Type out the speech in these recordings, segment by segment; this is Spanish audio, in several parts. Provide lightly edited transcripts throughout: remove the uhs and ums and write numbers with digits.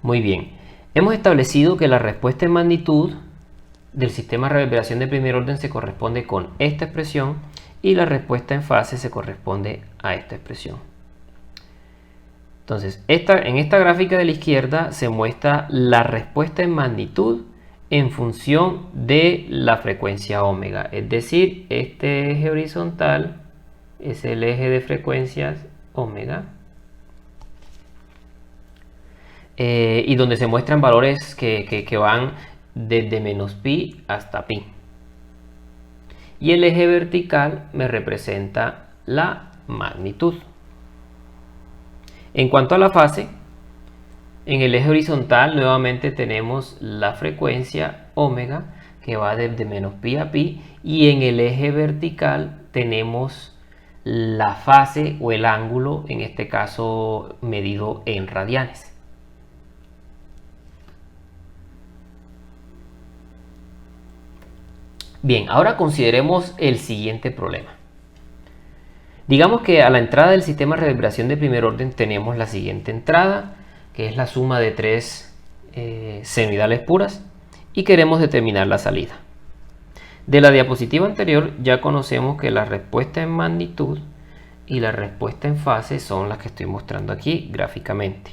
Muy bien. Hemos establecido que la respuesta en magnitud del sistema de reverberación de primer orden se corresponde con esta expresión y la respuesta en fase se corresponde a esta expresión. Entonces, en esta gráfica de la izquierda se muestra la respuesta en magnitud en función de la frecuencia omega. Es decir, este eje horizontal es el eje de frecuencias omega. Y donde se muestran valores que van desde menos pi hasta pi. Y el eje vertical me representa la magnitud. En cuanto a la fase, en el eje horizontal nuevamente tenemos la frecuencia omega que va desde menos pi a pi, y en el eje vertical tenemos la fase o el ángulo, en este caso medido en radianes. Bien, ahora consideremos el siguiente problema. Digamos que a la entrada del sistema de reverberación de primer orden tenemos la siguiente entrada, que es la suma de tres senoidales puras, y queremos determinar la salida. De la diapositiva anterior ya conocemos que la respuesta en magnitud y la respuesta en fase son las que estoy mostrando aquí gráficamente.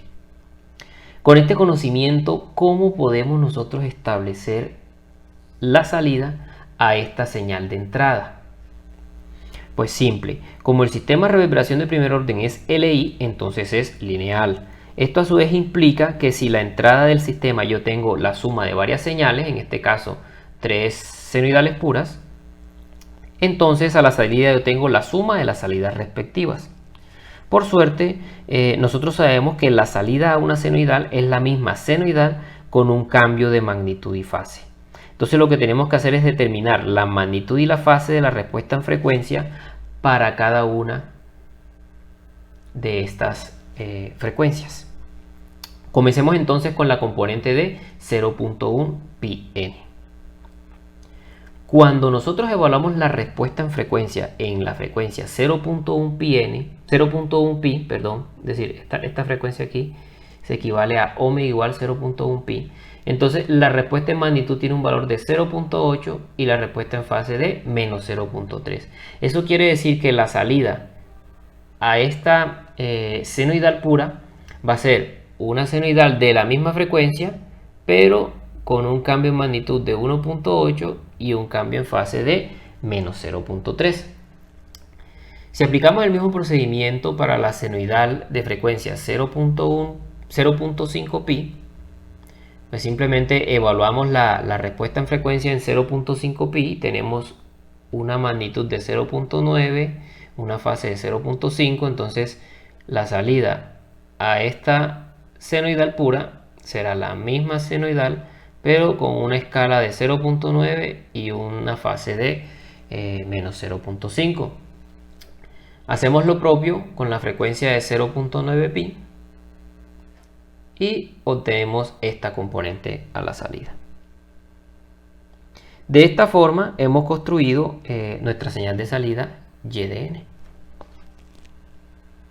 Con este conocimiento, ¿cómo podemos nosotros establecer la salida a esta señal de entrada? Pues simple, como el sistema de reverberación de primer orden es LI, entonces es lineal. Esto a su vez implica que si la entrada del sistema yo tengo la suma de varias señales, en este caso tres senoidales puras, entonces a la salida yo tengo la suma de las salidas respectivas. Por suerte, nosotros sabemos que la salida a una senoidal es la misma senoidal con un cambio de magnitud y fase. Entonces lo que tenemos que hacer es determinar la magnitud y la fase de la respuesta en frecuencia para cada una de estas frecuencias. Comencemos entonces con la componente de 0.1 pi-n. Cuando nosotros evaluamos la respuesta en frecuencia en la frecuencia 0.1 pi, perdón, es decir, esta frecuencia aquí se equivale a omega igual 0.1 pi. Entonces la respuesta en magnitud tiene un valor de 0.8 y la respuesta en fase de menos 0.3. Eso quiere decir que la salida a esta senoidal pura va a ser una senoidal de la misma frecuencia, pero con un cambio en magnitud de 1.8 y un cambio en fase de menos 0.3. Si aplicamos el mismo procedimiento para la senoidal de frecuencia 0.5 pi, pues simplemente evaluamos la respuesta en frecuencia en 0.5 pi, tenemos una magnitud de 0.9, una fase de 0.5, entonces la salida a esta senoidal pura será la misma senoidal, pero con una escala de 0.9 y una fase de menos 0.5. Hacemos lo propio con la frecuencia de 0.9 pi y obtenemos esta componente a la salida. De esta forma hemos construido nuestra señal de salida Y de n.